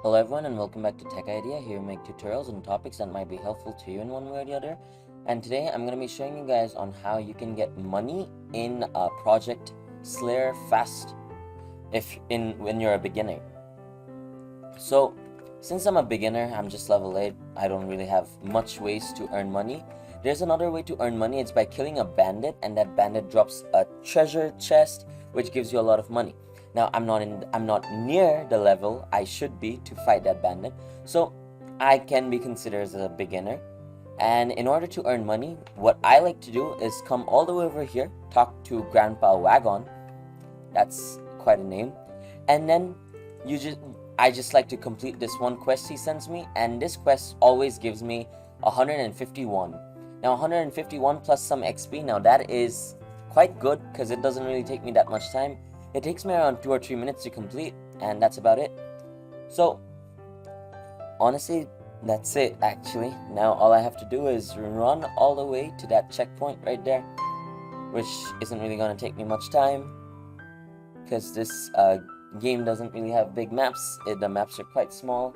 Hello everyone and welcome back to Tech Idea. Here we make tutorials on topics that might be helpful to you in one way or the other. And today I'm going to be showing you guys on how you can get money in Project Slayer fast when you're a beginner. So since I'm a beginner, I'm just level 8, I don't really have much ways to earn money. There's another way to earn money. It's by killing a bandit, and that bandit drops a treasure chest which gives you a lot of money. Now I'm not near the level I should be to fight that bandit, so I can be considered as a beginner. And in order to earn money, what I like to do is come all the way over here, talk to Grandpa Wagon. That's quite a name. And then I just like to complete this one quest he sends me, and this quest always gives me 151. Now 151 plus some XP, now that is quite good because it doesn't really take me that much time. It takes me around 2 or 3 minutes to complete, and that's about it. So honestly, that's it actually. Now all I have to do is run all the way to that checkpoint right there, which isn't really going to take me much time because this game doesn't really have big maps. The maps are quite small.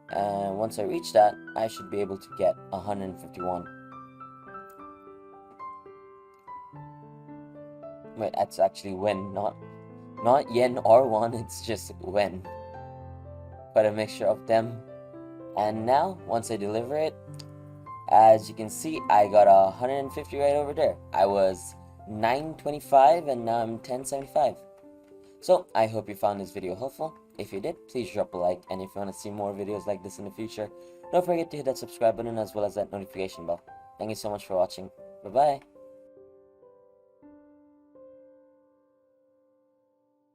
And once I reach that, I should be able to get 151. Wait, that's actually win, not yen or won, it's just win. But a mixture of them. And now, once I deliver it, as you can see, I got 150 right over there. I was 925 and now I'm 1075. So, I hope you found this video helpful. If you did, please drop a like, and if you want to see more videos like this in the future, don't forget to hit that subscribe button as well as that notification bell. Thank you so much for watching. Bye-bye.